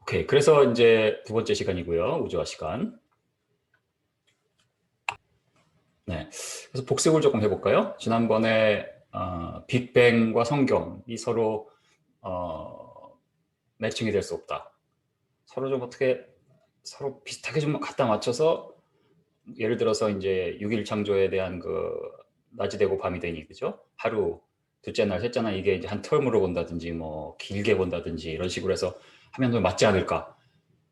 오케이. 그래서 이제 두 번째 시간이고요. 우주와 시간. 네. 그래서 복습을 조금 해볼까요? 지난번에 빅뱅과 성경이 서로 매칭이 될 수 없다. 서로 좀 어떻게 서로 비슷하게 좀 갖다 맞춰서 예를 들어서 이제 6일 창조에 대한 그 낮이 되고 밤이 되니 그죠? 하루, 둘째 날, 셋째 날 이게 이제 한 텀으로 본다든지 뭐 길게 본다든지 이런 식으로 해서 하면 좀 맞지 않을까?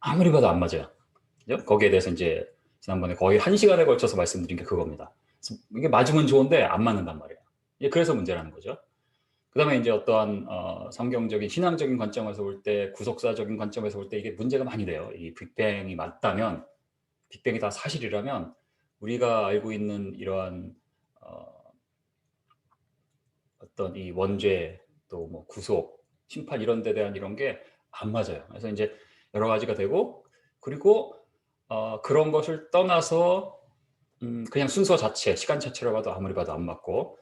아무리 봐도 안 맞아요. 그죠? 거기에 대해서 이제 지난번에 거의 1시간에 걸쳐서 말씀드린 게 그겁니다. 이게 맞으면 좋은데 안 맞는단 말이에요. 그래서 문제라는 거죠. 그 다음에 이제 어떠한 성경적인 신앙적인 관점에서 볼 때, 구속사적인 관점에서 볼 때 이게 문제가 많이 돼요. 이 빅뱅이 맞다면, 빅뱅이 다 사실이라면 우리가 알고 있는 이러한 어떤 이 원죄 또 뭐 구속, 심판 이런 데 대한 이런 게 안 맞아요. 그래서 이제 여러 가지가 되고, 그리고 그런 것을 떠나서 그냥 순서 자체, 시간 자체로 봐도 아무리 봐도 안 맞고,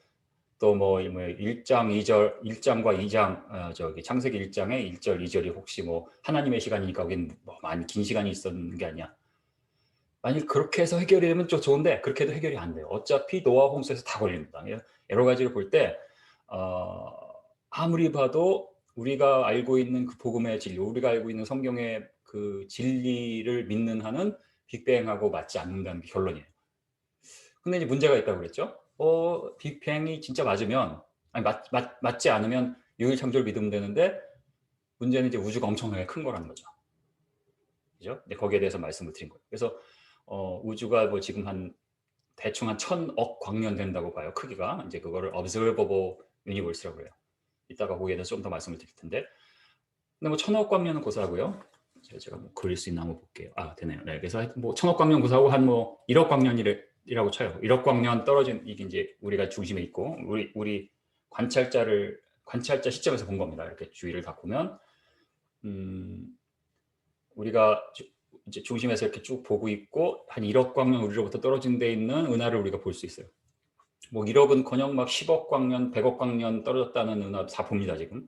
또 뭐 1장, 2절, 1장과 2장, 저기 창세기 1장에 1절, 2절이 혹시 뭐 하나님의 시간이니까 거긴 뭐 많이 긴 시간이 있었는 게 아니야. 만약 그렇게 해서 해결이 되면 좀 좋은데 그렇게 해도 해결이 안 돼요. 어차피 노아 홍수에서 다 걸립니다. 여러 가지를 볼 때 아무리 봐도 우리가 알고 있는 그 복음의 진리, 우리가 알고 있는 성경의 그 진리를 믿는 한은 빅뱅하고 맞지 않는다는 게 결론이에요. 근데 이제 문제가 있다고 그랬죠. 빅뱅이 진짜 맞으면, 아니, 맞지 않으면 유일창조를 믿으면 되는데, 문제는 이제 우주가 엄청나게 큰 거라는 거죠. 그죠? 근데 거기에 대해서 말씀을 드린 거예요. 그래서 우주가 뭐 지금 대충 한 1000억 광년 된다고 봐요. 크기가. 이제 그거를 observable universe라고 해요. 이따가 거기에 대해서 좀 더 말씀을 드릴 텐데. 근데 뭐 1000억 광년은 고사하고요. 제가 뭐 그릴 수 있나 한번 볼게요. 되네요. 네, 그래서 하여튼 뭐 1000억 광년 고사하고 한 뭐 1억 광년이라고 쳐요. 1억 광년 떨어진 이게 이제 우리가 중심에 있고 우리 관찰자 시점에서 본 겁니다. 이렇게 주위를 다 보면 우리가 이제 중심에서 이렇게 쭉 보고 있고 한 1억 광년 우리로부터 떨어진 데 있는 은하를 우리가 볼 수 있어요. 뭐 1억은 막 10억 광년, 100억 광년 떨어졌다는 은하 다 봅니다 지금.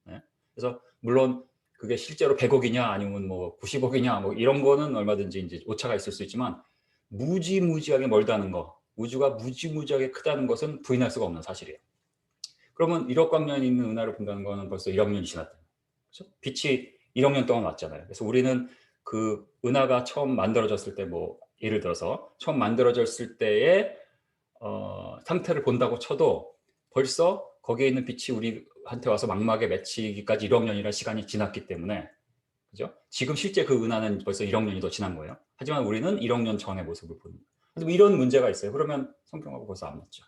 네. 그래서 물론 그게 실제로 100억이냐 아니면 뭐 90억이냐 뭐 이런 거는 얼마든지 이제 오차가 있을 수 있지만 무지무지하게 멀다는 거, 우주가 무지무지하게 크다는 것은 부인할 수가 없는 사실이에요. 그러면 1억 광년이 있는 은하를 본다는 거는 벌써 1억 년이 지났다. 그렇죠? 빛이 1억 년 동안 왔잖아요. 그래서 우리는 그 은하가 처음 만들어졌을 때 뭐 예를 들어서 처음 만들어졌을 때의 상태를 본다고 쳐도 벌써 거기에 있는 빛이 우리한테 와서 망막에 맺히기까지 1억 년이라는 시간이 지났기 때문에 그죠? 지금 실제 그 은하는 벌써 1억 년이 더 지난 거예요. 하지만 우리는 1억 년 전의 모습을 보는 거예요. 이런 문제가 있어요. 그러면 성경하고 벌써 안 맞죠.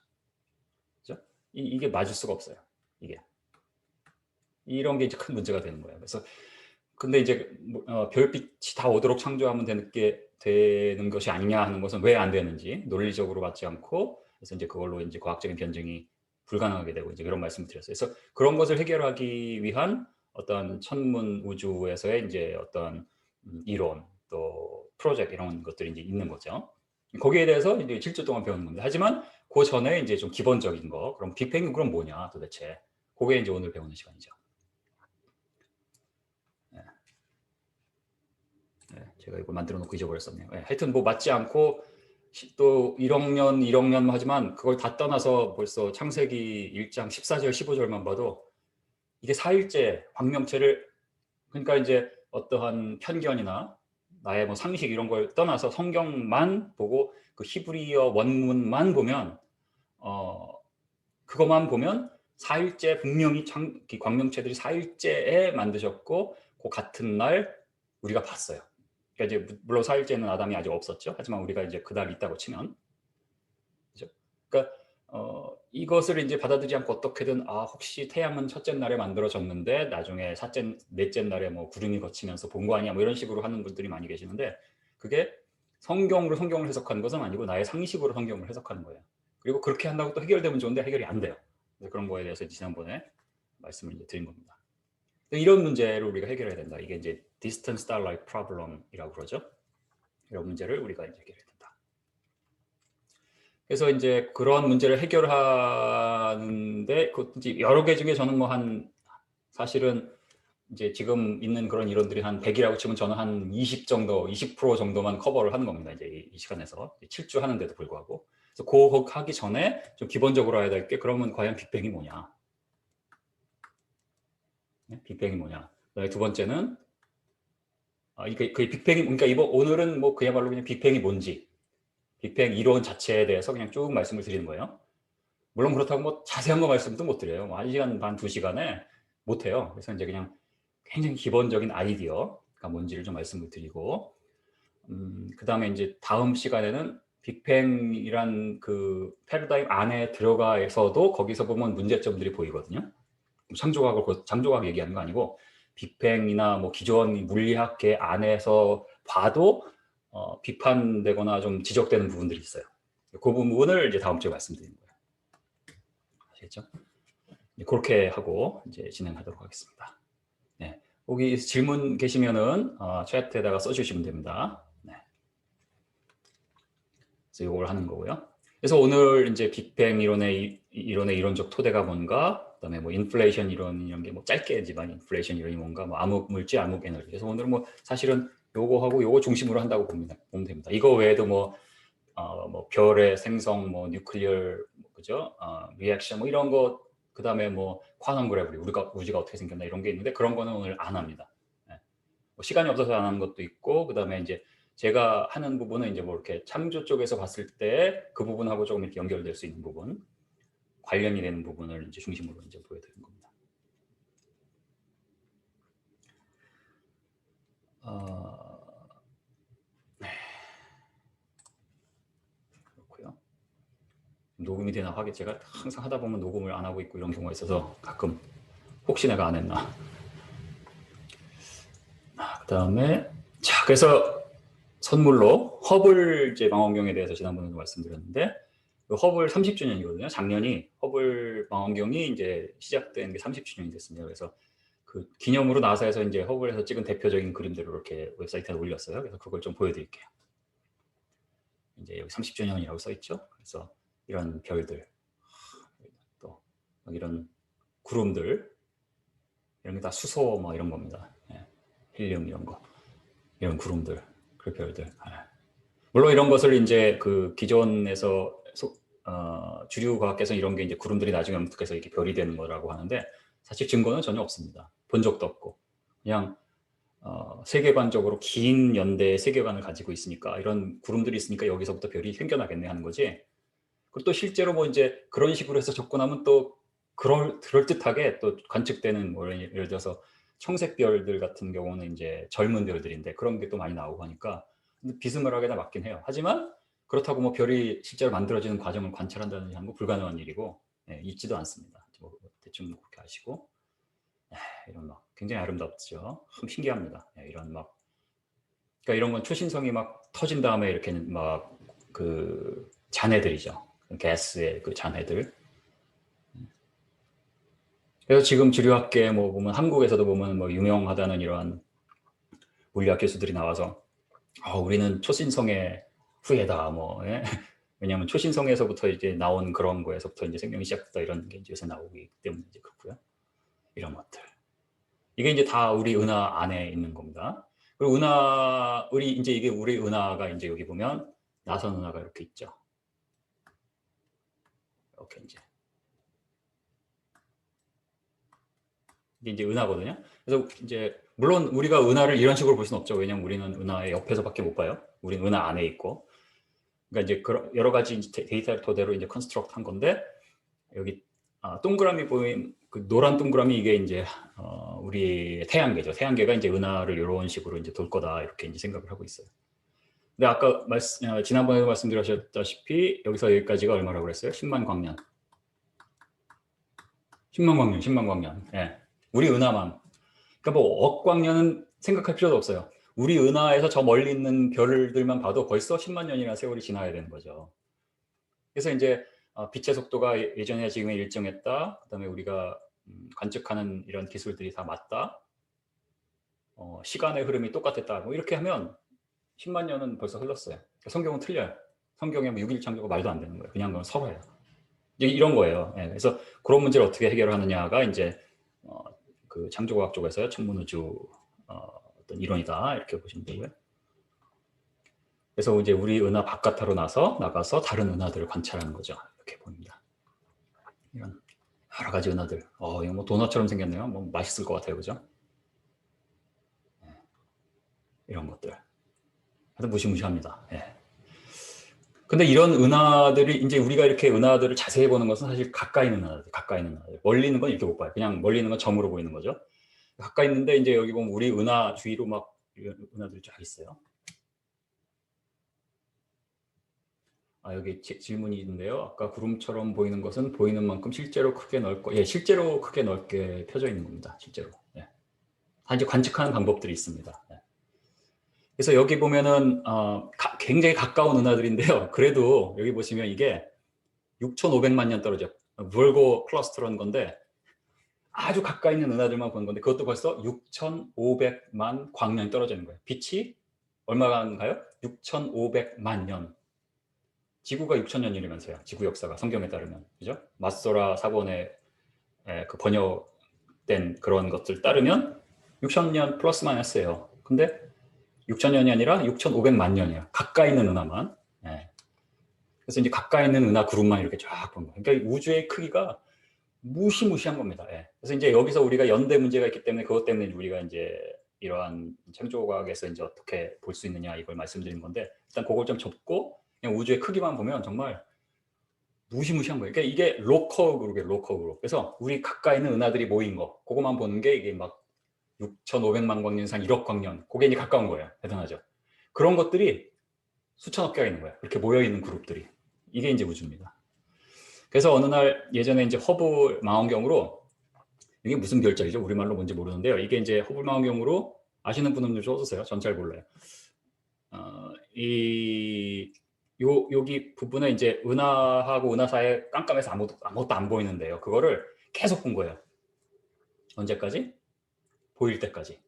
그죠? 이게 맞을 수가 없어요. 이게. 이런 게 이제 큰 문제가 되는 거예요. 그래서 근데 이제 별빛이 다 오도록 창조하면 되는 것이 아니냐 하는 것은 왜 안 되는지 논리적으로 맞지 않고 그래서 이제 그걸로 이제 과학적인 변증이 불가능하게 되고 이제 그런 말씀을 드렸어요. 그래서 그런 것을 해결하기 위한 어떤 천문 우주에서의 이제 어떤 이론 또 프로젝트 이런 것들이 이제 있는 거죠. 거기에 대해서 이제 7주 동안 배우는 건데 하지만 그 전에 이제 좀 기본적인 거 그럼 빅뱅은 그럼 뭐냐 도대체 그게 이제 오늘 배우는 시간이죠. 제가 이걸 만들어 놓고 잊어버렸었네요. 하여튼 뭐 맞지 않고 또 1억 년 하지만 그걸 다 떠나서 벌써 창세기 1장 14절 15절만 봐도 이게 4일째 광명체를 그러니까 이제 어떠한 편견이나 나의 뭐 상식 이런 걸 떠나서 성경만 보고 그 히브리어 원문만 보면 그것만 보면 4일째 분명히 광명체들이 4일째에 만드셨고 그 같은 날 우리가 봤어요. 그러니까 이제 물론 4일째는 아담이 아직 없었죠. 하지만 우리가 이제 그날 있다고 치면 그죠? 그러니까 이것을 이제 받아들이지 않고 어떻게든 혹시 태양은 첫째 날에 만들어졌는데 나중에 넷째 날에 뭐 구름이 거치면서 본 거 아니야 뭐 이런 식으로 하는 분들이 많이 계시는데 그게 성경을 해석하는 것은 아니고 나의 상식으로 성경을 해석하는 거예요. 그리고 그렇게 한다고 또 해결되면 좋은데 해결이 안 돼요. 그런 거에 대해서 지난번에 말씀을 이제 드린 겁니다. 이런 문제를 우리가 해결해야 된다. 이게 이제 distant starlight problem이라고 그러죠. 이런 문제를 우리가 이제 해결해야 된다. 그래서 이제 그런 문제를 해결하는데 그 이제 여러 개 중에 저는 뭐 사실은 이제 지금 있는 그런 이론들이 한 100이라고 치면 저는 한 20 정도, 20% 정도만 커버를 하는 겁니다. 이제 이 시간에서 7주 하는데도 불구하고. 그래서 그거 하기 전에 좀 기본적으로 알아야 될 게 그러면 과연 빅뱅이 뭐냐? 빅뱅이 뭐냐? 그다음에 두 번째는 이게 그 빅뱅이 그러니까 이번 오늘은 뭐 그야말로 그냥 빅뱅이 뭔지, 빅뱅 이론 자체에 대해서 그냥 쭉 말씀을 드리는 거예요. 물론 그렇다고 뭐 자세한 거 말씀도 못 드려요. 뭐 1시간 반, 2시간에 못 해요. 그래서 이제 그냥 굉장히 기본적인 아이디어가 뭔지를 좀 말씀을 드리고, 그다음에 이제 다음 시간에는 빅뱅이란 그 패러다임 안에 들어가서도 거기서 보면 문제점들이 보이거든요. 창조과학 얘기하는 거 아니고 빅뱅이나 뭐 기존 물리학계 안에서 봐도 비판되거나 좀 지적되는 부분들이 있어요. 그 부분을 이제 다음 주에 말씀드리는 거예요. 아시겠죠? 그렇게 하고 이제 진행하도록 하겠습니다. 네. 여기 질문 계시면은 챗에다가 써주시면 됩니다. 네. 그래서 이걸 하는 거고요. 그래서 오늘 이제 빅뱅 이론의 이론적 토대가 뭔가, 그다음에 뭐 인플레이션 이론 이런 게 뭐 짧게지만 인플레이션 이론이 뭔가, 뭐 암흑 물질, 암흑 에너지. 그래서 오늘은 뭐 사실은 요거하고 요거 중심으로 한다고 보면 됩니다. 이거 외에도 뭐 별의 생성, 뭐 뉴클리어, 그죠? 리액션 뭐 이런 거, 그다음에 뭐 쿼넌 그래비티, 우주가 어떻게 생겼나 이런 게 있는데 그런 거는 오늘 안 합니다. 네. 뭐 시간이 없어서 안 하는 것도 있고, 그다음에 이제 제가 하는 부분은 이제 뭐 이렇게 창조 쪽에서 봤을 때 그 부분하고 조금 이렇게 연결될 수 있는 부분, 관련이 되는 부분을 이제 중심으로 이제 보여드리는 겁니다. 네. 그렇고요. 녹음이 되나 하게 제가 항상 하다 보면 녹음을 안 하고 있고 이런 경우가 있어서 가끔 혹시 내가 안 했나. 그다음에 자, 그래서 선물로 허블 이제 망원경에 대해서 지난번에도 말씀드렸는데, 그 허블 30주년이거든요. 작년이 허블 망원경이 이제 시작된 게 30주년이 됐습니다. 그래서 그 기념으로 나사에서 이제 허블에서 찍은 대표적인 그림들을 이렇게 웹사이트에 올렸어요. 그래서 그걸 좀 보여드릴게요. 이제 여기 30주년이라고 써 있죠. 그래서 이런 별들, 또 이런 구름들, 이런 게 다 수소 뭐 이런 겁니다. 헬륨 이런 거, 이런 구름들, 그 별들. 물론 이런 것을 이제 그 기존에서 주류 과학계에서 이런 게 이제 구름들이 나중에 엄특해서 이렇게 별이 되는 거라고 하는데, 사실 증거는 전혀 없습니다. 본 적도 없고, 그냥 세계관적으로 긴 연대의 세계관을 가지고 있으니까, 이런 구름들이 있으니까 여기서부터 별이 생겨나겠네 하는 거지. 그리고 또 실제로 뭐 이제 그런 식으로 해서 접근하면 또 그럴듯하게 또 관측되는, 뭐 예를 들어서 청색별들 같은 경우는 이제 젊은 별들인데 그런 게 또 많이 나오고 하니까 비스무리하게 다 맞긴 해요. 하지만 그렇다고 뭐 별이 실제로 만들어지는 과정을 관찰한다는 게 불가능한 일이고, 있지도 않습니다. 뭐 대충 그렇게 아시고, 이런 막 굉장히 아름답죠. 신기합니다. 이런 막, 그러니까 이런 건 초신성이 막 터진 다음에 이렇게 막 그 잔해들이죠. 가스의 그 잔해들. 그래서 지금 주류학계 뭐 보면 한국에서도 보면 뭐 유명하다는 이러한 물리학 교수들이 나와서 우리는 초신성의 후예다 뭐, 왜냐하면 초신성에서부터 이제 나온 그런 거에서부터 이제 생명이 시작됐다 이런 게 이제 요새 나오기 때문에 이제 그렇고요. 이런 것들, 이게 이제 다 우리 은하 안에 있는 겁니다. 그리고 우리 이제 이게 우리 은하가 이제 여기 보면 나선 은하가 이렇게 있죠. 이렇게 이게 이제 은하거든요. 그래서 이제 물론 우리가 은하를 이런 식으로 볼 수는 없죠. 왜냐면 우리는 은하의 옆에서밖에 못 봐요. 우리는 은하 안에 있고. 그러니까 이제 여러 가지 데이터를 토대로 이제 컨스트럭트 한 건데, 여기 동그라미 보인 그 노란 동그라미, 이게 이제 우리 태양계죠. 태양계가 이제 은하를 이런 식으로 이제 돌 거다 이렇게 이제 생각을 하고 있어요. 근데 아까 지난번에도 말씀드렸다시피 여기서 여기까지가 얼마라고 그랬어요? 10만 광년. 10만 광년. 예. 우리 은하만. 그러니까 뭐 억광년은 생각할 필요도 없어요. 우리 은하에서 저 멀리 있는 별들만 봐도 벌써 10만 년이나 세월이 지나야 되는 거죠. 그래서 이제 빛의 속도가 예전에 지금에 일정했다. 그다음에 우리가 관측하는 이런 기술들이 다 맞다. 시간의 흐름이 똑같았다. 뭐 이렇게 하면 10만 년은 벌써 흘렀어요. 그러니까 성경은 틀려요. 성경에 뭐 6일 창조가 말도 안 되는 거예요. 그냥 그건 설화예요. 이런 거예요. 그래서 그런 문제를 어떻게 해결하느냐가 이제 그 창조과학 쪽에서요. 천문우주 어떤 이론이다 이렇게 보시면 되고요. 그래서 이제 우리 은하 바깥으로 나가서 다른 은하들을 관찰하는 거죠. 이렇게 보입니다. 이런 여러 가지 은하들. 이거 뭐 도넛처럼 생겼네요. 뭐 맛있을 것 같아요, 그죠? 네. 이런 것들. 하여튼 무시무시합니다. 예. 근데 이런 은하들이 이제 우리가 이렇게 은하들을 자세히 보는 것은 사실 가까이 있는 은하들. 멀리 있는 건 이렇게 못 봐요. 그냥 멀리 있는 건 점으로 보이는 거죠. 가까이 있는데 이제 여기 보면 우리 은하 주위로 막 은하들이 쫙 있어요. 여기 질문이 있는데요. 아까 구름처럼 보이는 것은 보이는 만큼 실제로 크게 넓고, 실제로 크게 넓게 펴져 있는 겁니다. 실제로. 다 이제 관측하는 방법들이 있습니다. 그래서 여기 보면은 굉장히 가까운 은하들인데요. 그래도 여기 보시면 이게 6,500만 년 떨어져. 볼고 클러스터라는 건데 아주 가까이 있는 은하들만 보는 건데 그것도 벌써 6,500만 광년이 떨어져 있는 거예요. 빛이 얼마간가요? 6,500만 년. 지구가 6,000년이라면서요. 지구 역사가 성경에 따르면. 그죠? 마소라 사본에 그 번역된 그런 것들 따르면 6,000년 플러스 마이너스예요. 근데 6,000년이 아니라 6,500만 년이에요. 가까이 있는 은하만. 그래서 이제 가까이 있는 은하 그룹만 이렇게 쫙 본 거예요. 그러니까 우주의 크기가 무시무시한 겁니다. 그래서 이제 여기서 우리가 연대 문제가 있기 때문에 그것 때문에 우리가 이제 이러한 창조과학에서 이제 어떻게 볼 수 있느냐 이걸 말씀드린 건데 일단 그걸 좀 접고 그냥 우주의 크기만 보면 정말 무시무시한 거예요. 그러니까 이게 로커 그룹이에요. 로커 그룹. 그래서 우리 가까이 있는 은하들이 모인 거 그거만 보는 게 이게 막 6,500만 광년상 1억 광년 그게 이제 가까운 거예요. 대단하죠. 그런 것들이 수천억 개가 있는 거예요. 이렇게 모여 있는 그룹들이. 이게 이제 우주입니다. 그래서 어느 날 예전에 이제 허블 망원경으로 이게 무슨 별자리죠? 우리말로 뭔지 모르는데요. 이게 이제 허블 망원경으로 아시는 분은 좀 써주세요. 전 잘 몰라요. 여기 부분에 이제 은하하고 은하 사이에 깜깜해서 아무것도 안 보이는데요. 그거를 계속 본 거예요. 언제까지? 보일 때까지.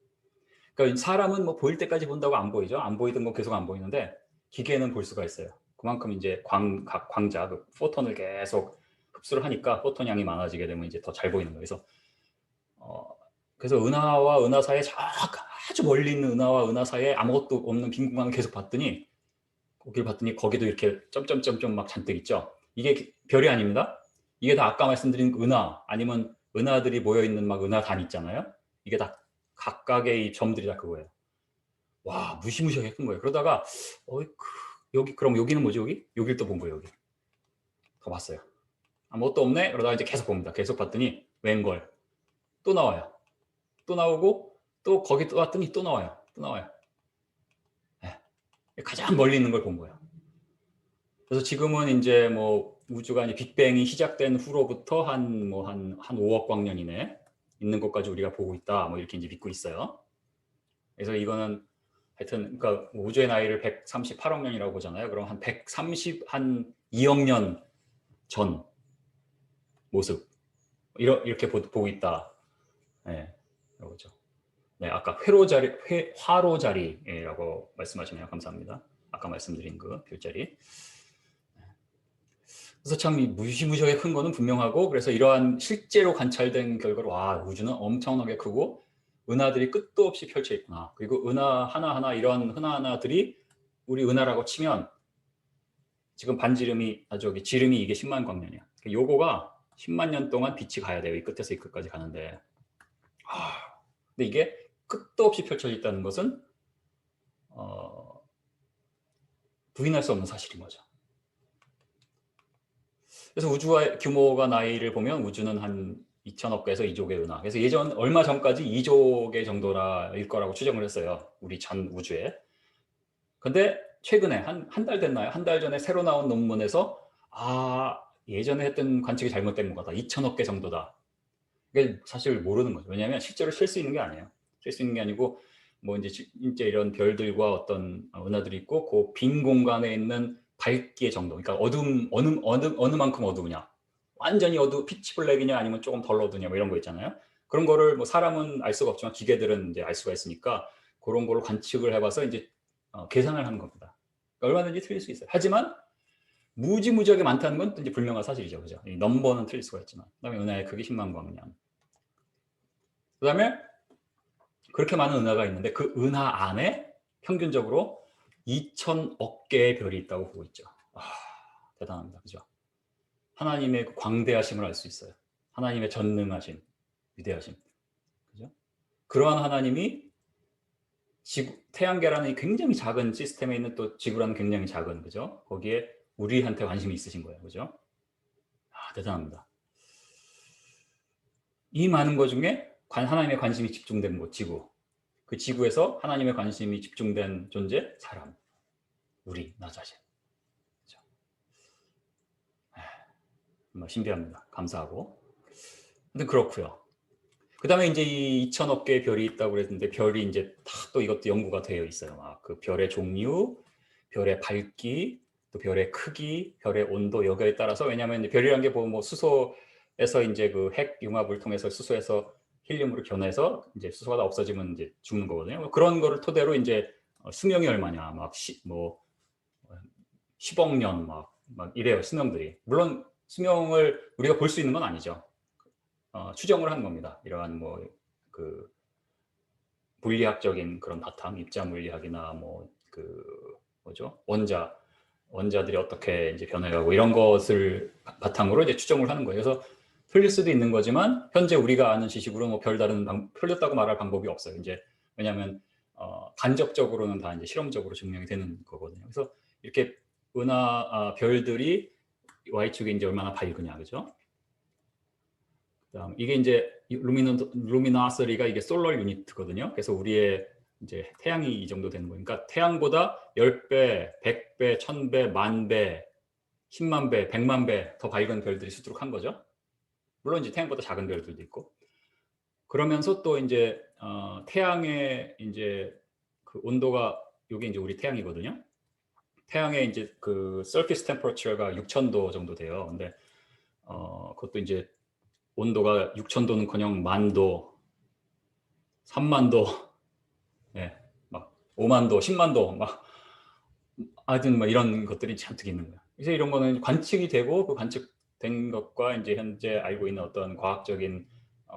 그러니까 사람은 뭐 보일 때까지 본다고 안 보이죠. 안 보이던 건 계속 안 보이는데 기계는 볼 수가 있어요. 그만큼 이제 각 광자, 그 포톤을 계속 흡수를 하니까 포톤 양이 많아지게 되면 이제 더 잘 보이는 거예요. 그래서 은하와 은하 사이에 아주 멀리 있는 은하와 은하 사이에 아무것도 없는 빈 공간을 계속 봤더니 거기를 봤더니 거기도 이렇게 점점점점 막 잔뜩 있죠. 이게 별이 아닙니다. 이게 다 아까 말씀드린 은하 아니면 은하들이 모여 있는 막 은하단 있잖아요. 이게 다 각각의 이 점들이 다 그거예요. 와 무시무시하게 큰 거예요. 그러다가 여기 그럼 여기는 뭐지 여기를 또 본 거예요. 여기 더 봤어요. 아무것도 없네. 그러다가 이제 계속 봅니다. 계속 봤더니 웬걸 또 나와요. 또 나오고 또 거기 또 왔더니 또 나와요. 또 나와요. 가장 멀리 있는 걸 본 거예요. 그래서 지금은 이제 뭐 우주가 이제 빅뱅이 시작된 후로부터 한 5억 광년 이내 있는 것까지 우리가 보고 있다. 뭐 이렇게 이제 믿고 있어요. 그래서 이거는 하여튼 그러니까 우주의 나이를 138억 년이라고 보잖아요. 그럼 한 2억 년 전 모습 이렇게 보고 있다. 그렇죠. 아까 화로자리라고 말씀하시네요. 감사합니다. 아까 말씀드린 그 별자리. 그래서 참 무시무시하게 큰 거는 분명하고 그래서 이러한 실제로 관찰된 결과로 와 우주는 엄청나게 크고 은하들이 끝도 없이 펼쳐 있구나. 그리고 은하 하나하나 이런 하나하나들이 우리 은하라고 치면 지금 지름이 이게 10만 광년이야. 요거가 10만 년 동안 빛이 가야 돼요. 이 끝에서 이 끝까지 가는데. 근데 이게 끝도 없이 펼쳐져 있다는 것은 부인할 수 없는 사실인 거죠. 그래서 우주의 규모가 나이를 보면 우주는 한 2천억 개에서 2조 개 은하. 그래서 얼마 전까지 2조 개 정도일 거라고 추정을 했어요. 우리 전 우주에. 근데 최근에 한 달 됐나요? 한 달 전에 새로 나온 논문에서 예전에 했던 관측이 잘못된 것 같다. 2천억 개 정도다. 이게 사실 모르는 거죠. 왜냐하면 실제로 셀 수 있는 게 아니에요. 셀 수 있는 게 아니고 뭐 이제 진짜 이런 별들과 어떤 은하들이 있고 그 빈 공간에 있는 밝기의 정도. 그러니까 어느 만큼 어두우냐. 완전히 피치 블랙이냐 아니면 조금 덜 어두냐 뭐 이런 거 있잖아요. 그런 거를 뭐 사람은 알 수가 없지만 기계들은 이제 알 수가 있으니까 그런 거를 관측을 해봐서 이제 계산을 하는 겁니다. 그러니까 얼마든지 틀릴 수 있어요. 하지만 무지무지하게 많다는 건 이제 불명한 사실이죠. 그죠? 이 넘버는 틀릴 수가 있지만. 그다음에 은하의 크기 10만 광년. 그다음에 그렇게 많은 은하가 있는데 그 은하 안에 평균적으로 2,000억 개의 별이 있다고 보고 있죠. 대단합니다. 그죠? 하나님의 그 광대하심을 알 수 있어요. 하나님의 전능하심, 위대하심. 그죠? 그러한 하나님이 태양계라는 굉장히 작은 시스템에 있는 또 지구라는 굉장히 작은, 그죠? 거기에 우리한테 관심이 있으신 거예요. 그죠? 대단합니다. 이 많은 것 중에 하나님의 관심이 집중된 곳, 지구. 그 지구에서 하나님의 관심이 집중된 존재, 사람. 우리, 나 자신. 그죠? 정말 신비합니다. 감사하고. 근데 그렇고요. 그 다음에 이제 이 2,000억 개의 별이 있다고 그랬는데, 별이 이제 다 또 이것도 연구가 되어 있어요. 그 별의 종류, 별의 밝기, 또 별의 크기, 별의 온도, 여기에 따라서. 왜냐하면 이제 별이라는 게 뭐 수소에서 이제 그 핵 융합을 통해서 수소에서 힐륨으로 변해서 이제 수소가 다 없어지면 이제 죽는 거거든요. 그런 거를 토대로 이제 수명이 얼마냐, 막 10억 년 막 이래요, 수명들이. 물론 수명을 우리가 볼 수 있는 건 아니죠. 추정을 하는 겁니다. 이러한 그 물리학적인 그런 바탕, 입자 물리학이나 뭐죠? 원자들이 어떻게 이제 변해가고 이런 것을 바탕으로 이제 추정을 하는 거예요. 그래서 틀릴 수도 있는 거지만 현재 우리가 아는 지식으로 뭐 별다른 틀렸다고 말할 방법이 없어요. 이제 왜냐하면 간접적으로는 다 이제 실험적으로 증명이 되는 거거든요. 그래서 이렇게 별들이 Y축이 이제 얼마나 밝으냐, 그죠? 이게 이제 루미너스리가 이게 솔러 유니트거든요. 그래서 우리의 이제 태양이 이 정도 되는 거니까 태양보다 10배, 100배, 1000배, 10,000배, 10만 배, 100만 배 더 밝은 별들이 수두룩한 거죠. 물론 이제 태양보다 작은 별들도 있고. 그러면서 또 이제 태양의 이제 그 온도가, 요게 이제 우리 태양이거든요. 태양의 이제 그 surface temperature가 6,000도 정도 돼요. 근데 그것도 이제 온도가 6,000도는커녕 10,000도, 30,000도, 네, 막 50,000도, 10,000도, 막 하여튼 뭐 이런 것들이 잔뜩 있는 거야. 그래서 이런 거는 관측이 되고 그 관측된 것과 이제 현재 알고 있는 어떤 과학적인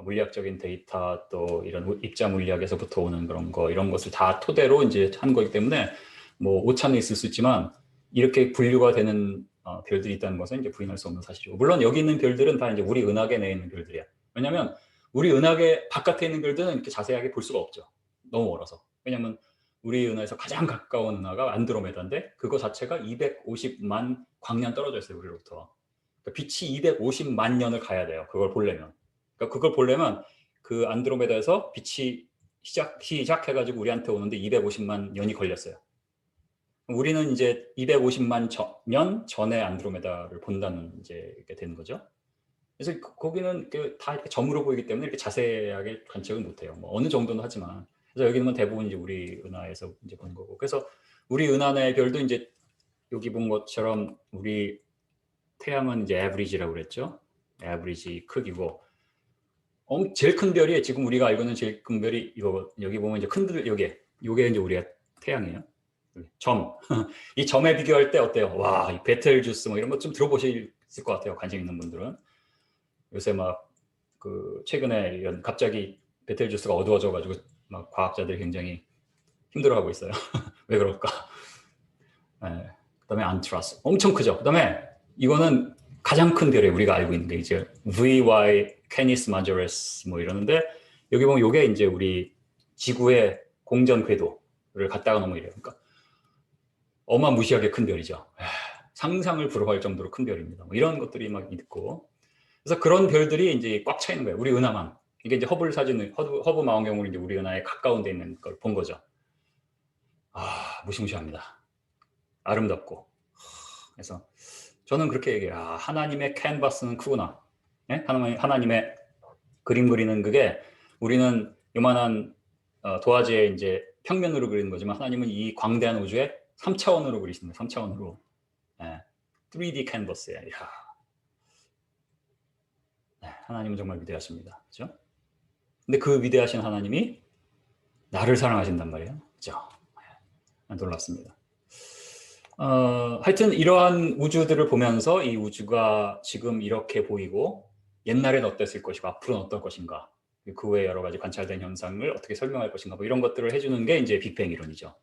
물리학적인 데이터, 또 이런 입자 물리학에서부터 오는 그런 거, 이런 것을 다 토대로 이제 한 거기 때문에 뭐 오차는 있을 수 있지만 이렇게 분류가 되는 별들이 있다는 것은 이제 부인할 수 없는 사실이고, 물론 여기 있는 별들은 다 이제 우리 은하계 내에 있는 별들이야. 왜냐하면 우리 은하계 바깥에 있는 별들은 이렇게 자세하게 볼 수가 없죠. 너무 멀어서. 왜냐하면 우리 은하에서 가장 가까운 은하가 안드로메다인데 그거 자체가 250만 광년 떨어져 있어요, 우리로부터. 그러니까 빛이 250만 년을 가야 돼요, 그걸 보려면. 그러니까 그걸 보려면 그 안드로메다에서 빛이 시작해가지고 우리한테 오는데 250만 년이 걸렸어요. 우리는 이제 250만 년 전에 안드로메다를 본다는 이제 이렇게 되는 거죠. 그래서 거기는 다 이렇게 점으로 보이기 때문에 이렇게 자세하게 관측을 못해요. 뭐 어느 정도는 하지만. 그래서 여기는 대부분 이제 우리 은하에서 이제 본 거고. 그래서 우리 은하 내 별도 이제 여기 본 것처럼 우리 태양은 이제 에버리지라고 그랬죠. 에버리지 크기고. 제일 큰 별이, 지금 우리가 알고 있는 제일 큰 별이 이거, 여기 보면 이제 요게 이제 우리가 태양이에요. 점. 이 점에 비교할 때 어때요? 와, 이 베텔주스 뭐 이런 것 좀 들어보실 것 같아요, 관심 있는 분들은. 요새 막 최근에 갑자기 베텔주스가 어두워져 가지고 막 과학자들이 굉장히 힘들어하고 있어요. 왜 그럴까? 네. 그다음에 안트라스 엄청 크죠. 그다음에 이거는 가장 큰 별이에요. 우리가 알고 있는 게 이제 VY 캐니스 마조레스 뭐 이러는데, 여기 보면 이게 이제 우리 지구의 공전 궤도를 갖다가 놓으면 이래요. 그러니까 어마무시하게 큰 별이죠. 상상을 불허할 정도로 큰 별입니다. 뭐 이런 것들이 막 있고. 그래서 그런 별들이 이제 꽉 차 있는 거예요, 우리 은하만. 이게 이제 허블 사진을, 허브 망원경으로 이제 우리 은하에 가까운 데 있는 걸 본 거죠. 무시무시합니다. 아름답고. 그래서 저는 그렇게 얘기해요. 하나님의 캔버스는 크구나. 네? 하나님의 그림 그리는 그게, 우리는 요만한 도화지에 이제 평면으로 그리는 거지만 하나님은 이 광대한 우주에 3차원으로 그리십니다. 3차원으로. 네. 3D 캔버스에. 네, 하나님은 정말 위대하십니다. 그렇죠? 근데 그 위대하신 하나님이 나를 사랑하신단 말이에요. 그렇죠? 놀랍습니다. 하여튼 이러한 우주들을 보면서 이 우주가 지금 이렇게 보이고 옛날엔 어땠을 것이고 앞으로는 어떨 것인가, 그 외에 여러 가지 관찰된 현상을 어떻게 설명할 것인가 뭐 이런 것들을 해주는 게 이제 빅뱅 이론이죠.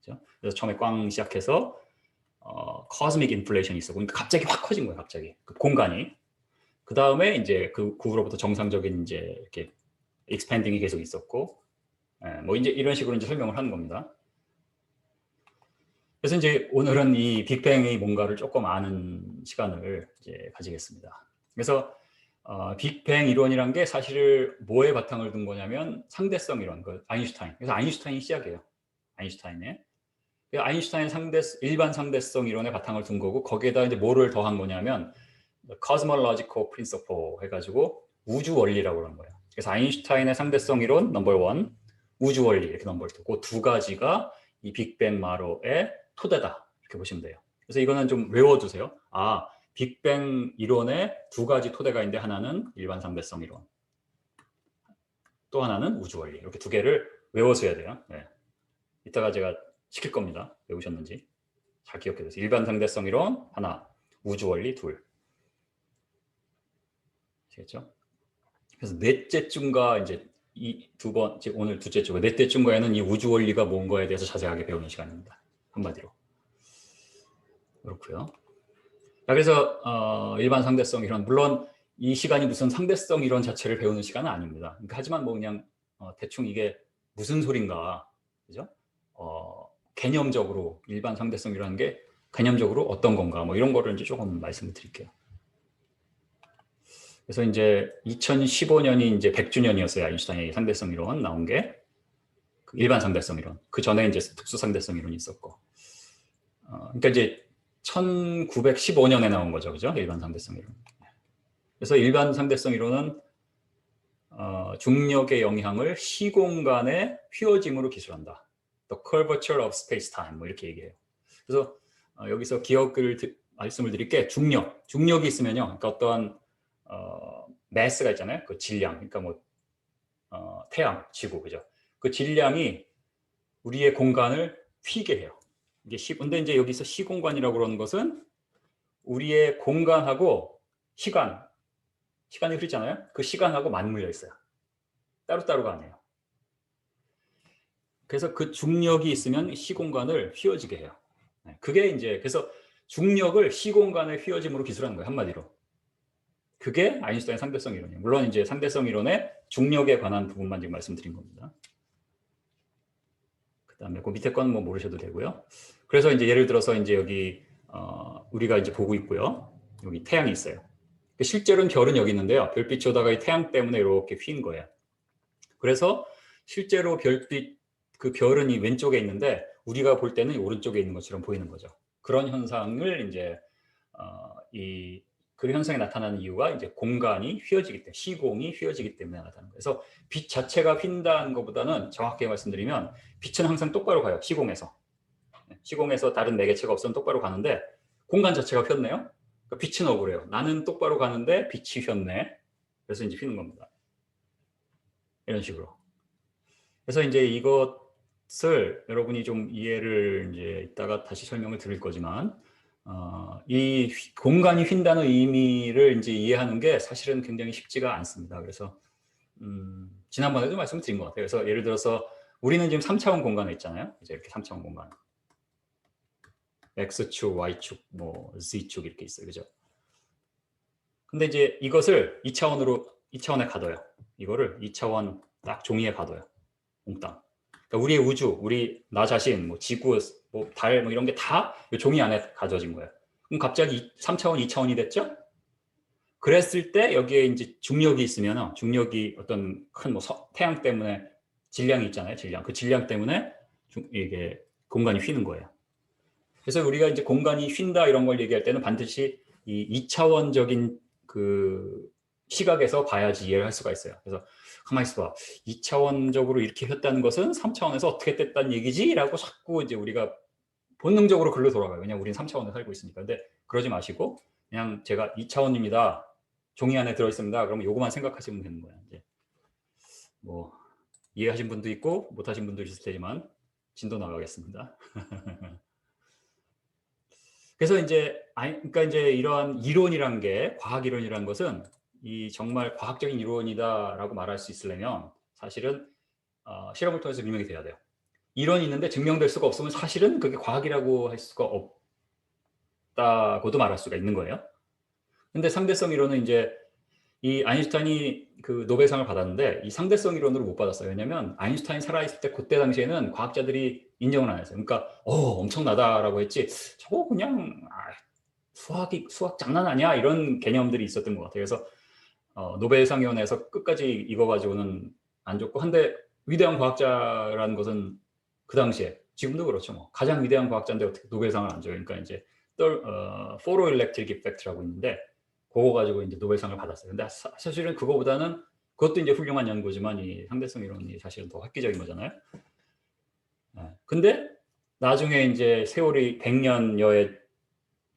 그렇죠? 그래서 처음에 꽝 시작해서 코스믹 인플레이션이 있어. 그러니까 갑자기 확 커진 거예요. 갑자기 그 공간이. 그 다음에 이제 그 후로부터 정상적인 이제 이렇게 익스팬딩이 계속 있었고, 뭐 이제 이런 식으로 이제 설명을 하는 겁니다. 그래서 이제 오늘은 이 빅뱅의 뭔가를 조금 아는 시간을 이제 가지겠습니다. 그래서 빅뱅 이론이란 게 사실 뭐에 바탕을 둔 거냐면 상대성 이론, 그 아인슈타인. 그래서 아인슈타인이 시작이에요. 아인슈타인의. 아인슈타인 일반 상대성 이론에 바탕을 둔 거고 거기에다 이제 뭐를 더한 거냐면 cosmological principle 해가지고 우주 원리라고 그러는 거예요. 그래서 아인슈타인의 상대성 이론 넘버 원, 우주 원리 이렇게 넘버 투, 그 두 가지가 이 빅뱅 마로의 토대다 이렇게 보시면 돼요. 그래서 이거는 좀 외워두세요. 아, 빅뱅 이론에 두 가지 토대가 있는데 하나는 일반 상대성 이론, 또 하나는 우주 원리. 이렇게 두 개를 외워서야 돼요. 네. 이따가 제가 시킬 겁니다. 외우셨는지 잘 기억해 두세요. 일반 상대성 이론 하나, 우주 원리 둘. 아시겠죠? 그래서 넷째 주인가 이제 이 두 번, 오늘 둘째 주고 넷째 주인가에는 이 우주 원리가 뭔가에 대해서 자세하게 배우는 시간입니다. 한마디로. 그렇고요. 그래서 일반 상대성 이론, 물론 이 시간이 무슨 상대성 이론 자체를 배우는 시간은 아닙니다. 그러니까 하지만 뭐 그냥 대충 이게 무슨 소린가, 그죠? 개념적으로 일반 상대성 이라는 게 개념적으로 어떤 건가, 뭐 이런 거를 이제 조금 말씀을 드릴게요. 그래서 이제 2015년이 이제 100주년이었어요. 아인슈타인의 상대성 이론 나온 게. 일반 상대성 이론. 그 전에 이제 특수 상대성 이론이 있었고. 그러니까 이제 1915년에 나온 거죠. 그죠? 일반 상대성 이론. 그래서 일반 상대성 이론은 중력의 영향을 시공간의 휘어짐으로 기술한다. The curvature of space-time 뭐 이렇게 얘기해요. 그래서 여기서 말씀을 드릴게. 중력이 있으면요. 그러니까 어떠한 매스가 있잖아요. 그 질량, 그러니까 뭐 태양, 지구, 그죠? 그 질량이 우리의 공간을 휘게 해요. 근데 이제 여기서 시공간이라고 그러는 것은 우리의 공간하고 시간이 흐르잖아요. 그 시간하고 맞물려 있어요. 따로따로가 아니에요. 그래서 그 중력이 있으면 시공간을 휘어지게 해요. 그게 이제 그래서 중력을 시공간의 휘어짐으로 기술하는 거예요. 한마디로. 그게 아인슈타인 상대성 이론이에요. 물론 이제 상대성 이론의 중력에 관한 부분만 지금 말씀드린 겁니다. 그다음에 그 밑에 건 뭐 모르셔도 되고요. 그래서 이제 예를 들어서 이제 여기 우리가 이제 보고 있고요. 여기 태양이 있어요. 실제로는 별은 여기 있는데요. 별빛이 오다가 이 태양 때문에 이렇게 휜 거예요. 그래서 실제로 그 별은 이 왼쪽에 있는데 우리가 볼 때는 오른쪽에 있는 것처럼 보이는 거죠. 그런 현상을 이제 그 현상이 나타나는 이유가 이제 공간이 휘어지기 때문에, 시공이 휘어지기 때문에 나타나는 거예요. 그래서 빛 자체가 휜다는 것보다는 정확하게 말씀드리면 빛은 항상 똑바로 가요. 시공에서 다른 매개체가 없으면 똑바로 가는데 공간 자체가 휘었네요. 그러니까 빛은 억울해요. 나는 똑바로 가는데 빛이 휘었네. 그래서 이제 휘는 겁니다. 이런 식으로. 그래서 이제 이것을 여러분이 좀 이해를 이제 이따가 다시 설명을 드릴 거지만 이 공간이 휜다는 의미를 이제 이해하는 게 사실은 굉장히 쉽지가 않습니다. 그래서 지난번에도 말씀드린 것 같아요. 그래서 예를 들어서 우리는 지금 3차원 공간에 있잖아요. 이제 이렇게 3차원 공간. X축, Y축, 뭐 Z축 이렇게 있어요. 그죠? 근데 이제 이것을 2차원에 가둬요. 이거를 2차원 딱 종이에 가둬요. 몽땅. 그러니까 우리의 우주, 나 자신, 뭐 지구, 뭐 달, 뭐 이런 게 다 종이 안에 가져진 거예요. 그럼 갑자기 3차원, 2차원이 됐죠? 그랬을 때 여기에 이제 중력이 있으면 중력이 어떤 큰 뭐 태양 때문에 질량이 있잖아요. 그 질량 때문에 이게 공간이 휘는 거예요. 그래서 우리가 이제 공간이 휜다 이런 걸 얘기할 때는 반드시 이 2차원적인 그 시각에서 봐야지 이해를 할 수가 있어요. 그래서 가만히 있어봐. 2차원적으로 이렇게 휘었다는 것은 3차원에서 어떻게 됐다는 얘기지? 라고 자꾸 이제 우리가 본능적으로 글로 돌아가요. 왜냐면 우리는 3차원에 살고 있으니까. 근데 그러지 마시고 그냥 제가 2차원입니다. 종이 안에 들어있습니다. 그러면 요거만 생각하시면 되는 거예요. 이제 뭐 이해하신 분도 있고 못하신 분도 있을 테지만 진도 나가겠습니다. 그래서 이제 그러니까 이제 이러한 이론이란 게 과학 이론이라는 것은 이 정말 과학적인 이론이다라고 말할 수 있으려면 사실은 실험을 통해서 증명이 돼야 돼요. 이론이 있는데 증명될 수가 없으면 사실은 그게 과학이라고 할 수가 없다고도 말할 수가 있는 거예요. 근데 상대성 이론은 이제 이 아인슈타인이 그 노벨상을 받았는데 이 상대성 이론으로 못 받았어요. 왜냐면 아인슈타인 살아있을 때 그때 당시에는 과학자들이 인정을 안 했어요. 그러니까 엄청나다라고 했지 저거 그냥 수학 장난 아니야 이런 개념들이 있었던 것 같아요. 그래서 노벨상위원회에서 끝까지 이거 가지고는 안 줬고, 한데 위대한 과학자라는 것은 그 당시에 지금도 그렇죠. 뭐 가장 위대한 과학자인데 어떻게 노벨상을 안 줘요? 그러니까 이제 포로일렉트릭 이펙트라고 있는데 그거 가지고 이제 노벨상을 받았어요. 근데 사실은 그거보다는 그것도 이제 훌륭한 연구지만 이 상대성 이론이 사실은 더 획기적인 거잖아요. 근데 나중에 이제 세월이 100년여에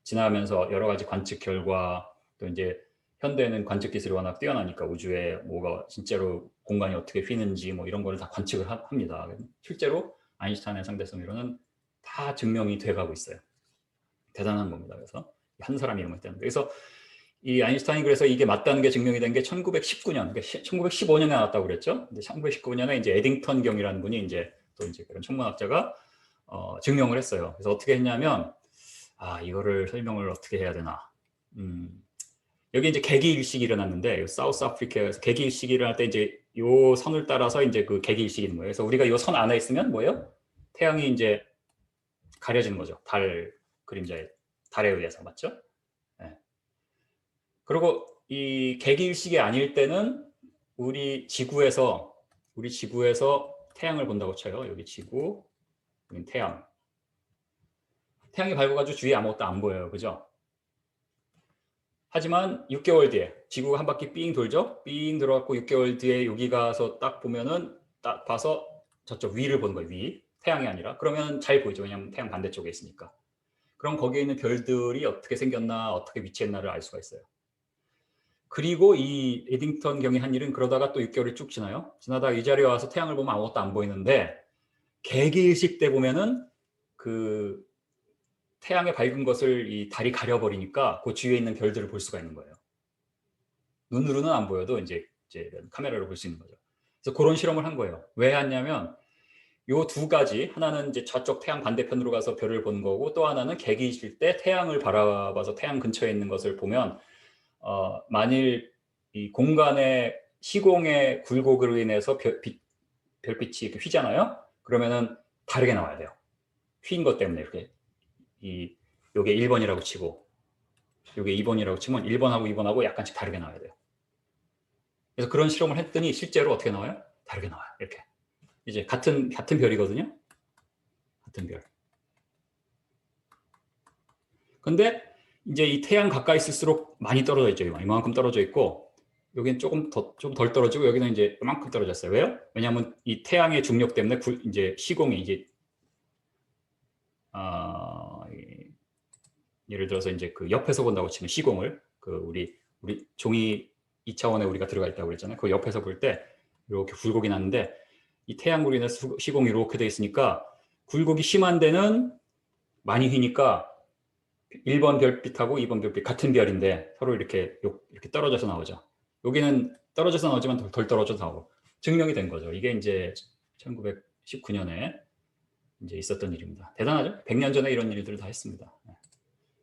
지나면서 여러 가지 관측 결과, 또 이제 현대에는 관측 기술이 워낙 뛰어나니까 우주에 뭐가 진짜로 공간이 어떻게 휘는지 뭐 이런 걸 다 관측을 합니다. 실제로 아인슈타인의 상대성 이론은 다 증명이 돼가고 있어요. 대단한 겁니다. 그래서 한 사람이 이런 걸 때문에. 그래서 이 아인슈타인이 그래서 이게 맞다는 게 증명이 된 게 1919년, 그러니까 1915년에 나왔다고 그랬죠. 근데 1919년에 이제 에딩턴 경이라는 분이 이제 또 이제 그런 천문학자가 증명을 했어요. 그래서 어떻게 했냐면 이거를 설명을 어떻게 해야 되나. 여기 이제 개기일식이 일어났는데 사우스 아프리카에서 개기일식이 일어날 때 이제 요 선을 따라서 이제 그 개기일식이 있는 거예요. 그래서 우리가 요 선 안에 있으면 뭐예요? 태양이 이제 가려지는 거죠. 달 그림자에 달에 의해서 맞죠? 네. 그리고 이 개기일식이 아닐 때는 우리 지구에서 태양을 본다고 쳐요. 여기 지구, 여기 태양. 태양이 밝아가지고 주위에 아무것도 안 보여요. 그죠? 하지만 6개월 뒤에 지구가 한 바퀴 삥 돌죠. 삥 들어갔고 6개월 뒤에 여기 가서 딱 보면은 딱 봐서 저쪽 위를 보는 거예요. 위. 태양이 아니라. 그러면 잘 보이죠. 왜냐하면 태양 반대쪽에 있으니까. 그럼 거기에 있는 별들이 어떻게 생겼나, 어떻게 위치했나를 알 수가 있어요. 그리고 이 에딩턴 경이 한 일은 그러다가 또 6개월이 쭉 지나요. 지나다가 이 자리에 와서 태양을 보면 아무것도 안 보이는데 개기일식 때 보면은 그 태양의 밝은 것을 이 달이 가려버리니까 그 주위에 있는 별들을 볼 수가 있는 거예요. 눈으로는 안 보여도 이제 카메라로 볼 수 있는 거죠. 그래서 그런 실험을 한 거예요. 왜 했냐면 요 두 가지, 하나는 이제 저쪽 태양 반대편으로 가서 별을 보는 거고, 또 하나는 개기일 때 태양을 바라봐서 태양 근처에 있는 것을 보면 만일 이 공간의 시공의 굴곡으로 인해서 별빛이 이렇게 휘잖아요. 그러면은 다르게 나와야 돼요. 휜 것 때문에 이렇게 요게 1번이라고 치고 요게 2번이라고 치면 1번하고 2번하고 약간씩 다르게 나와야 돼요. 그래서 그런 실험을 했더니 실제로 어떻게 나와요? 다르게 나와요. 이렇게 이제 같은 별이거든요. 같은 별. 근데 이제 이 태양 가까이 있을수록 많이 떨어져 있죠. 이만큼 떨어져 있고, 여기는 좀 덜 떨어지고, 여기는 이제 이만큼 떨어졌어요. 왜요? 왜냐하면 이 태양의 중력 때문에 이제 시공이 이제 예를 들어서 이제 그 옆에서 본다고 치면 시공을 우리 종이 2차원에 우리가 들어가 있다고 그랬잖아요. 그 옆에서 볼 때 이렇게 굴곡이 나는데 이 태양으로 인해서 시공이 이렇게 돼 있으니까 굴곡이 심한 데는 많이 휘니까 1번 별빛하고 2번 별빛 같은 별인데 서로 이렇게 떨어져서 나오죠. 여기는 떨어져서 나오지만 덜 떨어져서 나오고 증명이 된 거죠. 이게 이제 1919년에 이제 있었던 일입니다. 대단하죠? 100년 전에 이런 일들을 다 했습니다.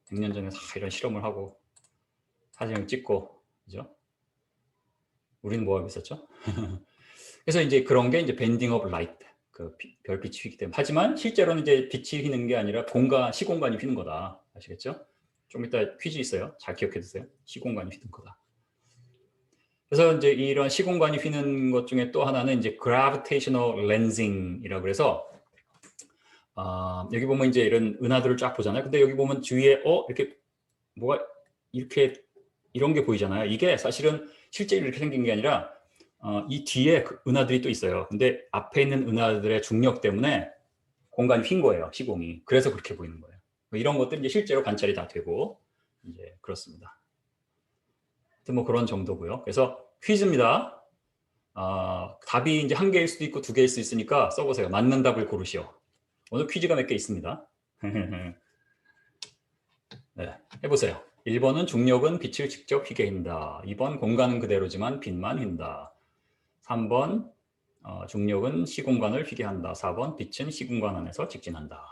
100년 전에 다 이런 실험을 하고 사진을 찍고, 그죠? 우리는 뭐 하고 있었죠? 그래서 이제 그런 게 이제 밴딩 오브 라이트, 그 별빛이 휘기 때문에. 하지만 실제로는 이제 빛이 휘는 게 아니라 시공간이 휘는 거다. 아시겠죠? 좀 이따 퀴즈 있어요. 잘 기억해 두세요. 시공간이 휘는 거다. 그래서 이제 이런 시공간이 휘는 것 중에 또 하나는 이제 gravitational lensing이라고 그래서 여기 보면 이제 이런 은하들을 쫙 보잖아요. 근데 여기 보면 주위에 이렇게 뭐가 이렇게 이런 게 보이잖아요. 이게 사실은 실제 이렇게 생긴 게 아니라 이 뒤에 그 은하들이 또 있어요. 근데 앞에 있는 은하들의 중력 때문에 공간이 휜 거예요. 시공이. 그래서 그렇게 보이는 거예요. 이런 것들이 이제 실제로 관찰이 다 되고 이제 그렇습니다. 뭐 그런 정도고요. 그래서 퀴즈입니다. 답이 이제 한 개일 수도 있고 두 개일 수 있으니까 써보세요. 맞는 답을 고르시오. 오늘 퀴즈가 몇 개 있습니다. 네, 해보세요. 1번은 중력은 빛을 직접 휘게 한다. 2번 공간은 그대로지만 빛만 휜다. 3번 중력은 시공간을 휘게 한다. 4번 빛은 시공간 안에서 직진한다.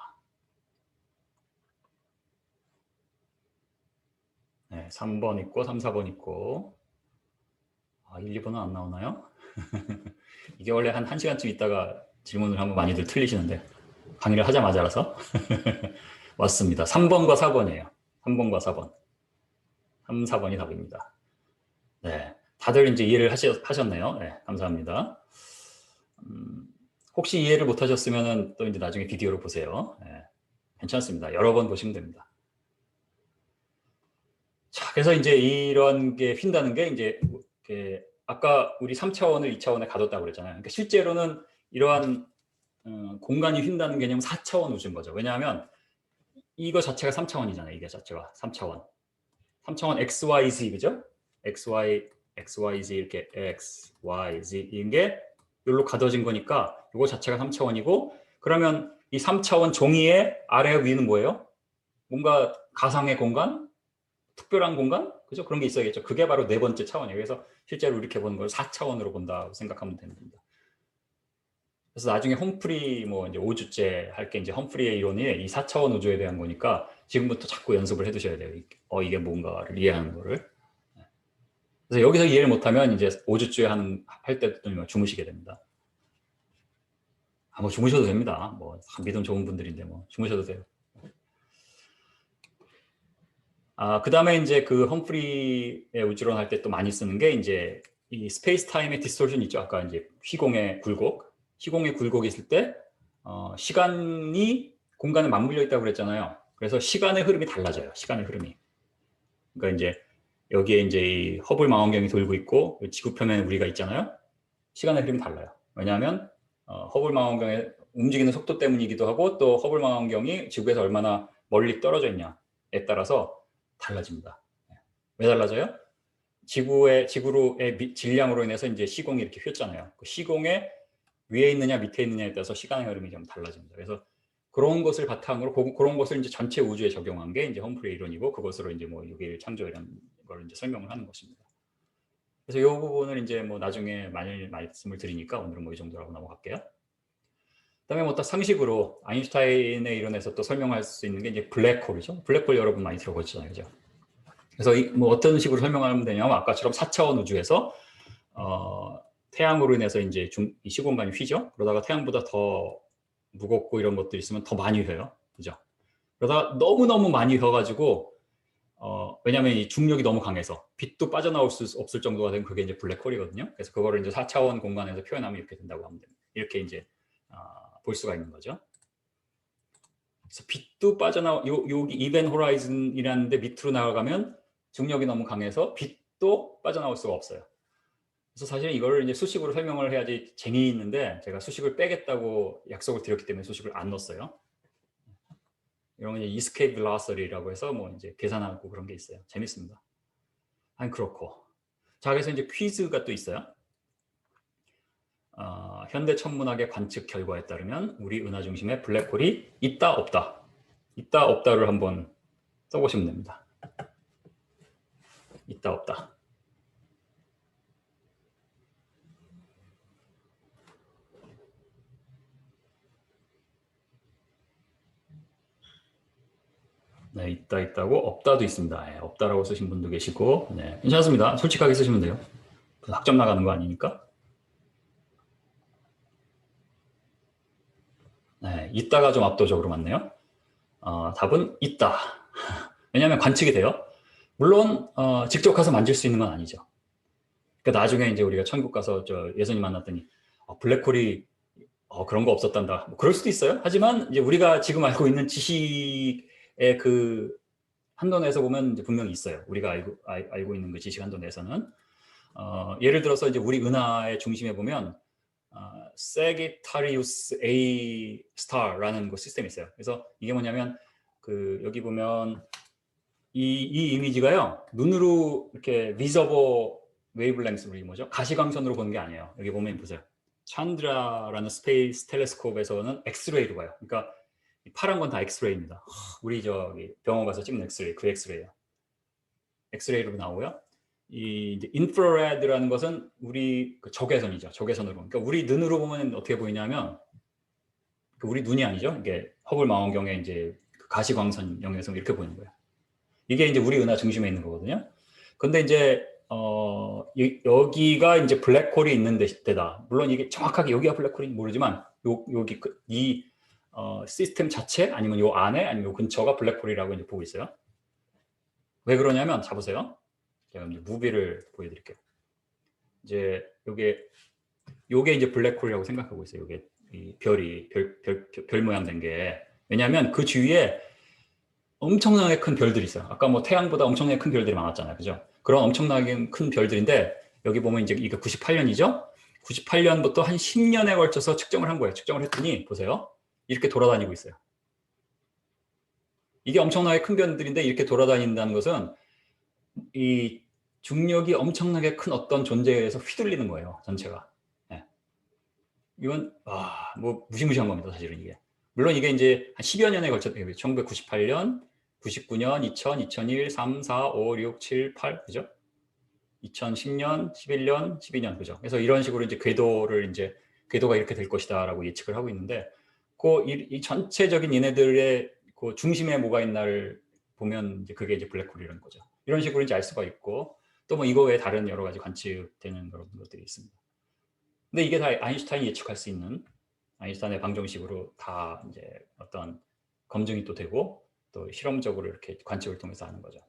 네, 3번 있고 3, 4번 있고 1, 2번은 안 나오나요? 이게 원래 한 1시간쯤 있다가 질문을 하면 많이들 틀리시는데 강의를 하자마자라서 맞습니다. 3번과 4번이에요. 3번과 4번. 3, 4번이 답입니다. 네, 다들 이제 이해를 하셨네요. 네, 감사합니다. 혹시 이해를 못하셨으면 또 이제 나중에 비디오로 보세요. 네, 괜찮습니다. 여러 번 보시면 됩니다. 자, 그래서 이제 이런 게 휜다는 게 이제 아까 우리 3차원을 2차원에 가뒀다고 그랬잖아요. 그러니까 실제로는 이러한 공간이 휜다는 개념은 4차원 우주인 거죠. 왜냐하면 이거 자체가 3차원이잖아요. 이게 자체가 3차원. 3차원 x, y, z 그죠? x, y, z 이렇게 x, y, z 이게 여기로 가둬진 거니까 이거 자체가 3차원이고 그러면 이 3차원 종이의 아래 위는 뭐예요? 뭔가 가상의 공간? 특별한 공간? 그죠? 그런 게 있어야겠죠. 그게 바로 네 번째 차원이에요. 그래서 실제로 이렇게 보는 걸 4차원으로 본다고 생각하면 됩니다. 그래서 나중에 험프리 뭐 이제 5주째 할 게 이제 험프리의 이론이 이 4차원 우주에 대한 거니까 지금부터 자꾸 연습을 해 두셔야 돼요. 이게 뭔가를 이해하는 거를. 그래서 여기서 이해를 못하면 이제 5주째 할 때도 주무시게 됩니다. 뭐 주무셔도 됩니다. 뭐 믿음 좋은 분들인데 뭐 주무셔도 돼요. 그 다음에 이제 그 험프리의 우주론 할 때 또 많이 쓰는 게 이제 이 스페이스 타임의 디스토션 있죠. 아까 이제 시공의 굴곡이 있을 때 시간이 공간에 맞물려 있다고 그랬잖아요. 그래서 시간의 흐름이 달라져요. 시간의 흐름이. 그러니까 이제 여기에 이제 이 허블 망원경이 돌고 있고 지구표면에 우리가 있잖아요. 시간의 흐름이 달라요. 왜냐하면 허블 망원경의 움직이는 속도 때문이기도 하고 또 허블 망원경이 지구에서 얼마나 멀리 떨어져 있냐에 따라서 달라집니다. 왜 달라져요? 지구의 질량으로 인해서 이제 시공이 이렇게 휘었잖아요. 그 시공에 위에 있느냐 밑에 있느냐에 따라서 시간의 흐름이 좀 달라집니다. 그래서 그런 것을 바탕으로 그런 것을 이제 전체 우주에 적용한 게 이제 험프리 이론이고 그것으로 이제 뭐 유기를 창조 이런 걸 이제 설명을 하는 것입니다. 그래서 이 부분을 이제 뭐 나중에 많이 말씀을 드리니까 오늘은 뭐 이 정도로 하고 넘어갈게요. 그다음에 뭐 딱 상식으로 아인슈타인의 이론에서 또 설명할 수 있는 게 이제 블랙홀이죠. 블랙홀 여러분 많이 들어보셨잖아요, 그죠? 그래서 뭐 어떤 식으로 설명하면 되냐면 아까처럼 4차원 우주에서 태양으로 인해서 이제 이 시공간이 휘죠. 그러다가 태양보다 더 무겁고 이런 것들이 있으면 더 많이 휘어요, 그죠? 그러다가 너무 많이 휘어가지고 왜냐하면 이 중력이 너무 강해서 빛도 빠져나올 수 없을 정도가 되면 그게 이제 블랙홀이거든요. 그래서 그거를 이제 4차원 공간에서 표현하면 이렇게 된다고 하면 됩니다. 이렇게 이제 볼 수가 있는 거죠. 그래서 빛도 여기 이벤 호라이즌이라는데 밑으로 나아가면 중력이 너무 강해서 빛도 빠져나올 수가 없어요. 그래서 사실 이거를 이제 수식으로 설명을 해야지 재미있는데 제가 수식을 빼겠다고 약속을 드렸기 때문에 수식을 안 넣었어요. 이런 건 이제 escape velocity라고 해서 뭐 이제 계산하고 그런 게 있어요. 재밌습니다. 그렇고. 자, 그래서 이제 퀴즈가 또 있어요. 현대 천문학의 관측 결과에 따르면 우리 은하 중심에 블랙홀이 있다 없다. 있다 없다를 한번 써보시면 됩니다. 있다 없다. 네, 있다고 없다도 있습니다. 네, 없다라고 쓰신 분도 계시고 네, 괜찮습니다. 솔직하게 쓰시면 돼요. 학점 나가는 거 아니니까. 네, 있다가 좀 압도적으로 많네요. 답은 있다. 왜냐하면 관측이 돼요. 물론 직접 가서 만질 수 있는 건 아니죠. 그러니까 나중에 이제 우리가 천국 가서 예수님 만났더니 블랙홀이 그런 거 없었단다. 뭐 그럴 수도 있어요. 하지만 이제 우리가 지금 알고 있는 지식의 그 한도 내에서 보면 이제 분명히 있어요. 우리가 알고 있는 그 지식 한도 내에서는 예를 들어서 이제 우리 은하의 중심에 보면 Sagittarius A star라는 그 시스템이 있어요. 그래서 이게 뭐냐면 그 여기 보면 이 이미지가요 눈으로 이렇게 visible wavelength 우리 뭐죠? 가시광선으로 보는 게 아니에요. 여기 보면 보세요. 찬드라라는 스페이스 텔레스콥에서는 엑스레이로 봐요. 그러니까 파란 건 다 엑스레이입니다. 우리 저기 병원 가서 찍는 엑스레이 그 엑스레이예요. 엑스레이로 나오고요. 이 이제 인프라레드라는 것은 우리 그 적외선이죠. 적외선으로. 그러니까 우리 눈으로 보면 어떻게 보이냐면 우리 눈이 아니죠. 이게 허블 망원경의 이제 그 가시광선 영역에서 이렇게 보이는 거예요. 이게 이제 우리 은하 중심에 있는 거거든요. 근데 이제 여기가 이제 블랙홀이 있는 데다. 물론 이게 정확하게 여기가 블랙홀인지 모르지만 여기 이 시스템 자체 아니면 요 안에 아니면 요 근처가 블랙홀이라고 이제 보고 있어요. 왜 그러냐면 자 보세요. 제가 이제 무비를 보여드릴게요. 이제 요게 이제 블랙홀이라고 생각하고 있어요. 요게 이 별 모양 된 게. 왜냐하면 그 주위에 엄청나게 큰 별들이 있어요. 아까 뭐 태양보다 엄청나게 큰 별들이 많았잖아요. 그죠? 그런 엄청나게 큰 별들인데 여기 보면 이제 이게 98년이죠? 98년부터 한 10년에 걸쳐서 측정을 한 거예요. 측정을 했더니 보세요. 이렇게 돌아다니고 있어요. 이게 엄청나게 큰 별들인데 이렇게 돌아다닌다는 것은 이 중력이 엄청나게 큰 어떤 존재에서 휘둘리는 거예요. 전체가. 네. 이건 뭐 무시무시한 겁니다. 사실은 이게. 물론 이게 이제 한 10여 년에 걸쳐 1998년, 99년, 2000, 2001, 3, 4, 5, 6, 7, 8 그죠? 2010년, 11년, 12년 그죠? 그래서 이런 식으로 이제 궤도가 이렇게 될 것이다라고 예측을 하고 있는데 이 전체적인 얘네들의 그 중심에 뭐가 있나를 보면 이제 그게 이제 블랙홀이라는 거죠. 이런 식으로 이제 알 수가 있고 또 뭐 이거 외에 다른 여러 가지 관측되는 그런 것들이 있습니다. 근데 이게 다 아인슈타인이 예측할 수 있는 아인슈타인의 방정식으로 다 이제 어떤 검증이 또 되고 또 실험적으로 이렇게 관측을 통해서 하는 거죠.